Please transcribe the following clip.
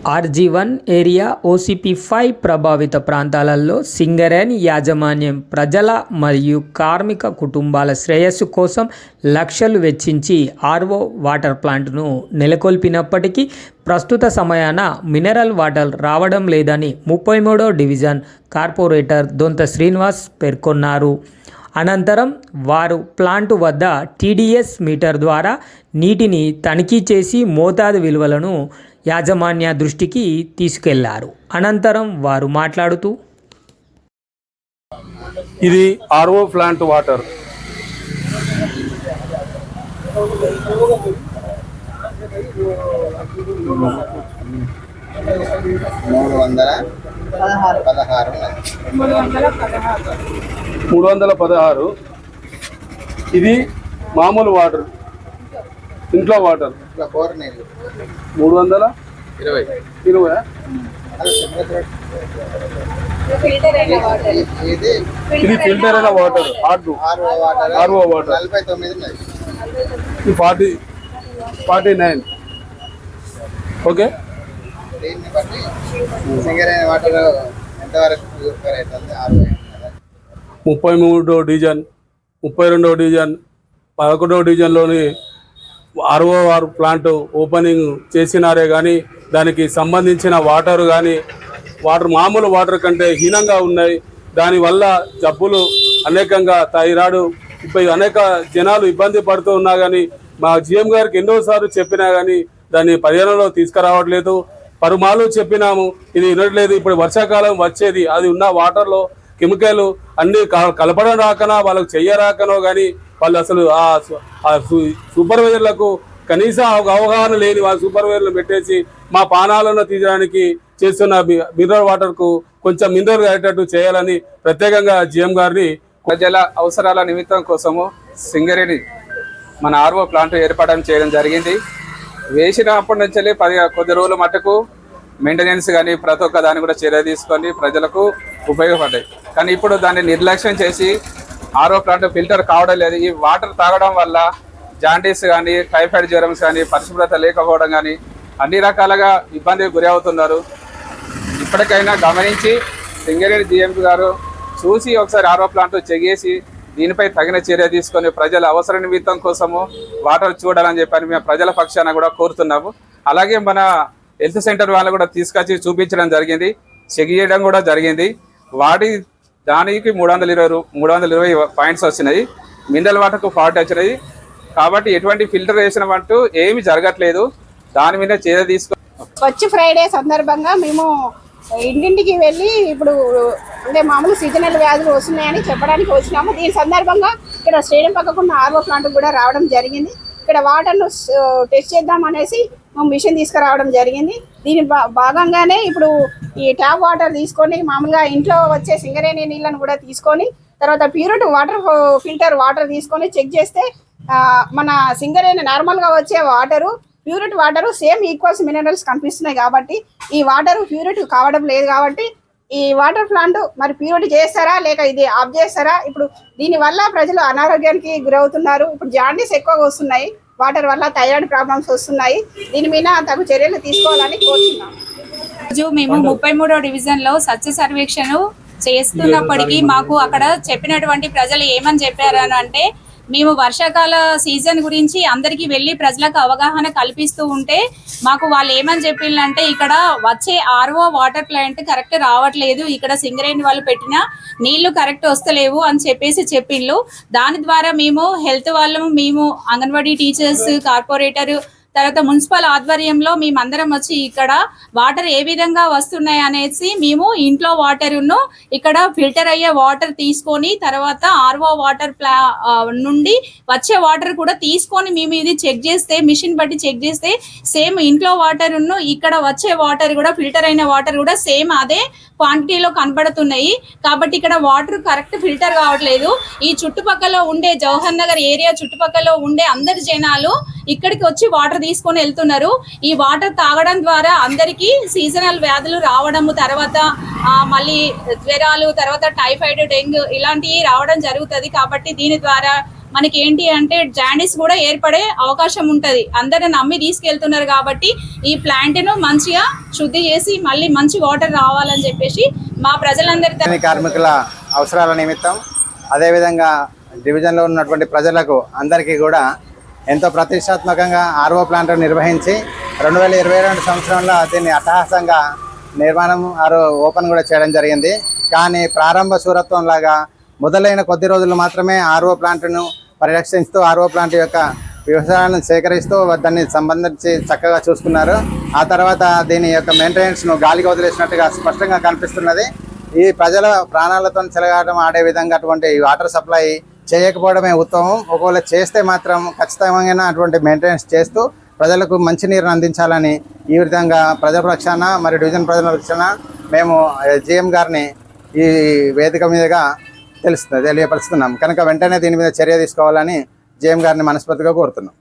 RG1 area OCP5 ప్రభావిత ప్రాంతాలలో సింగరేణి యాజమాన్యం ప్రజల మరియు కార్మిక కుటుంబాల శ్రేయస్సు కోసం లక్షలు వెచ్చించి RO వాటర్ ప్లాంట్ను నెలకొల్పినప్పటికీ ప్రస్తుత సమయాన మినరల్ వాటర్ రావడం లేదని 33వ డివిజన్ కార్పొరేటర్ దొంత శ్రీనివాస్ పేర్కొన్నారు. అనంతరం వారు ప్లాంటు వద్ద TDS మీటర్ ద్వారా నీటిని తనిఖీ చేసి మోతాదు విలువలను యాజమాన్య దృష్టికి తీసుకెళ్లారు. అనంతరం వారు మాట్లాడుతూ, ఇది RO ప్లాంట్ వాటర్. మూడు వందల 16. ఇది మామూలు వాటర్, ఇంట్లో వాటర్ 320. ఇది ఫిల్టర్ అయిన వాటర్, RO వాటర్ 49. ఓకే. 33వ డివిజన్, 32వ డివిజన్, 11వ డివిజన్లోని RO ప్లాంట్ ఓపెనింగ్ చేసినారే కానీ దానికి సంబంధించిన వాటర్ కానీ మామూలు వాటర్ కంటే హీనంగా ఉన్నాయి. దానివల్ల జబ్బులు అనేకంగా థైరాయిడ్ అనేక జనాలు ఇబ్బంది పడుతూ ఉన్నా కానీ మా GM గారికి ఎన్నోసార్లు చెప్పినా కానీ దాన్ని పరిగణనలో తీసుకురావట్లేదు. పరుమాలు చెప్పినాము, ఇది వినట్లేదు. ఇప్పుడు వర్షాకాలం వచ్చేది, అది ఉన్న వాటర్లో కెమికల్ అన్ని కలపడం రాకనా వాళ్ళకు చెయ్యరాకనో కానీ వాళ్ళు అసలు ఆ సూపర్వైజర్లకు కనీసం అవగాహన లేని వాళ్ళ సూపర్వైజర్లు పెట్టేసి మా పానాలను తీయడానికి చేస్తున్న మినరల్ వాటర్కు కొంచెం మినరల్ అయ్యేటట్టు చేయాలని ప్రత్యేకంగా GM గారిని ప్రజల అవసరాల నిమిత్తం కోసము సింగరేణి మన RO ప్లాంట్ ఏర్పాటు చేయడం జరిగింది. వేసినప్పటి నుంచి కొద్ది రోజుల మట్టుకు మెయింటెనెన్స్ కానీ ప్రతి ఒక్క దాన్ని కూడా చర్య తీసుకొని ప్రజలకు ఉపయోగపడ్డాయి. కానీ ఇప్పుడు దాన్ని నిర్లక్ష్యం చేసి RO ప్లాంట్ ఫిల్టర్ కావడం లేదు. ఈ వాటర్ తాగడం వల్ల జాండీస్ కానీ, టైఫాయిడ్ జ్వరమ్స్ కానీ, పరిశుభ్రత లేకపోవడం కానీ అన్ని రకాలుగా ఇబ్బందికి గురి అవుతున్నారు. ఇప్పటికైనా గమనించి సింగరేణి GM గారు చూసి ఒకసారి RO ప్లాంట్ చెక్ చేసి దీనిపై తగిన చర్య తీసుకొని ప్రజల అవసర నిమిత్తం కోసము వాటర్ చూడాలని చెప్పని మేము ప్రజల పక్షాన కూడా కోరుతున్నాము. అలాగే మన హెల్త్ సెంటర్ వాళ్ళు కూడా తీసుకొచ్చి చూపించడం జరిగింది, చెక్ చేయడం కూడా జరిగింది. దానికి 320 పాయింట్స్ వచ్చినాయి, మినరల్ వాటర్కు 40 వచ్చినాయి. కాబట్టి ఎటువంటి ఫిల్టరేషన్ అంటూ ఏమి జరగట్లేదు. దాని మీద చర్య తీసుకొని వచ్చి ఫ్రైడే సందర్భంగా మేము ఇంటింటికి వెళ్ళి ఇప్పుడు అంటే మామూలు సీజనల్ వ్యాధులు వస్తున్నాయని చెప్పడానికి వచ్చినాము. దీని సందర్భంగా ఇక్కడ స్టేడియం పక్కకున్న RO ప్లాంట్ కూడా రావడం జరిగింది. ఇక్కడ వాటర్ను టెస్ట్ చేద్దాం అనేసి మిషన్ తీసుకురావడం జరిగింది. దీని భాగంగానే ఇప్పుడు ఈ ట్యాప్ వాటర్ తీసుకొని మామూలుగా ఇంట్లో వచ్చే సింగరేణి నీళ్ళను కూడా తీసుకొని తర్వాత ప్యూరిటీ ఫిల్టర్ వాటర్ తీసుకొని చెక్ చేస్తే మన సింగరేణి నార్మల్గా వచ్చే water purity water same equals minerals కనిపిస్తున్నాయి. కాబట్టి ఈ వాటర్ ప్యూరిటీ కావడం లేదు. కాబట్టి ఈ వాటర్ ప్లాంట్ మరి ప్యూరిటీ చేస్తారా లేక ఇది ఆఫ్ చేస్తారా? ఇప్పుడు దీనివల్ల ప్రజలు అనారోగ్యానికి గురవుతున్నారు. ఇప్పుడు జాండీస్ ఎక్కువగా వస్తున్నాయి, వాటర్ వల్ల థైరాయిడ్ ప్రాబ్లమ్స్ వస్తున్నాయి. దీని మీద తగు చర్యలు తీసుకోవాలని కోరుతున్నాం. రోజు మేము 33వ డివిజన్లో సత్య సర్వేక్షణ చేస్తున్నప్పటికీ మాకు అక్కడ చెప్పినటువంటి ప్రజలు ఏమని చెప్పారు అంటే, మేము వర్షాకాల సీజన్ గురించి అందరికీ వెళ్ళి ప్రజలకు అవగాహన కల్పిస్తూ ఉంటే మాకు వాళ్ళు ఏమని చెప్పిందంటే, ఇక్కడ వచ్చే RO వాటర్ ప్లాంట్ కరెక్ట్ రావట్లేదు, ఇక్కడ సింగరేణి వాళ్ళు పెట్టిన నీళ్లు కరెక్ట్ వస్తలేవు అని చెప్పిండ్రు. దాని ద్వారా మేము హెల్త్ వాళ్ళము, మేము అంగన్వాడీ టీచర్స్, కార్పొరేటర్, తర్వాత మున్సిపల్ ఆధ్వర్యంలో మేమందరం వచ్చి ఇక్కడ వాటర్ ఏ విధంగా వస్తున్నాయి అనేసి మేము ఇంట్లో వాటర్ను ఇక్కడ ఫిల్టర్ అయ్యే వాటర్ తీసుకొని తర్వాత RO వాటర్ నుండి వచ్చే వాటర్ కూడా తీసుకొని మేము ఇది చెక్ చేస్తే మిషన్ బట్టి చెక్ చేస్తే సేమ్ ఇంట్లో వాటర్ను ఇక్కడ వచ్చే వాటర్ కూడా ఫిల్టర్ అయిన వాటర్ కూడా సేమ్ అదే క్వాంటిటీలో కనబడుతున్నాయి. కాబట్టి ఇక్కడ వాటర్ కరెక్ట్ ఫిల్టర్ కావట్లేదు. ఈ చుట్టుపక్కల ఉండే జవహర్ నగర్ ఏరియా చుట్టుపక్కల ఉండే అందరి జనాలు ఇక్కడికి వచ్చి వాటర్ తీసుకొని వెళ్తున్నారు. ఈ వాటర్ తాగడం ద్వారా అందరికీ సీజనల్ వ్యాధులు రావడము, తర్వాత మళ్ళీ జ్వరాలు, తర్వాత టైఫాయిడ్, డెంగ్యూ ఇలాంటివి రావడం జరుగుతుంది. కాబట్టి దీని ద్వారా మనకి ఏంటి అంటే జాండీస్ కూడా ఏర్పడే అవకాశం ఉంటుంది. అందరూ నమ్మి తీసుకెళ్తున్నారు కాబట్టి ఈ ప్లాంట్ను మంచిగా శుద్ధి చేసి మళ్ళీ మంచి వాటర్ రావాలని చెప్పేసి మా ప్రజలందరి కార్మికుల అవసరాల నిమిత్తం అదేవిధంగా డివిజన్లో ఉన్నటువంటి ప్రజలకు అందరికీ కూడా ఎంతో ప్రతిష్టాత్మకంగా ఆర్ఓ ప్లాంట్ నిర్వహించి 2022 సంవత్సరంలో దీన్ని అట్టహాసంగా నిర్మాణం ఓపెన్ కూడా చేయడం జరిగింది. కానీ ప్రారంభ శూరత్వం లాగా మొదలైన కొద్ది రోజులు మాత్రమే ఆర్ఓ ప్లాంట్ను పరిరక్షిస్తూ ఆర్ఓ ప్లాంట్ యొక్క వ్యవసాయాలను సేకరిస్తూ దాన్ని సంబంధించి చక్కగా చూసుకున్నారు. ఆ తర్వాత దీని యొక్క మెయింటెనెన్స్ను గాలికి వదిలేసినట్టుగా స్పష్టంగా కనిపిస్తున్నది. ఈ ప్రజల ప్రాణాలతో చెలగాటం ఆడే విధంగా అటువంటి వాటర్ సప్లై చేయకపోవడమే ఉత్తమం. ఒకవేళ చేస్తే మాత్రం ఖచ్చితంగా అటువంటి మెయింటెనెన్స్ చేస్తూ ప్రజలకు మంచినీరుని అందించాలని ఈ విధంగా ప్రజల రక్షణ మరియు డివిజన్ ప్రజల రక్షణ మేము జిఎం గారిని ఈ వేదిక మీదుగా తెలియపరుస్తున్నాం. కనుక వెంటనే దీని మీద చర్య తీసుకోవాలని జిఎం గారిని మనస్ఫూర్తిగా కోరుతున్నాం.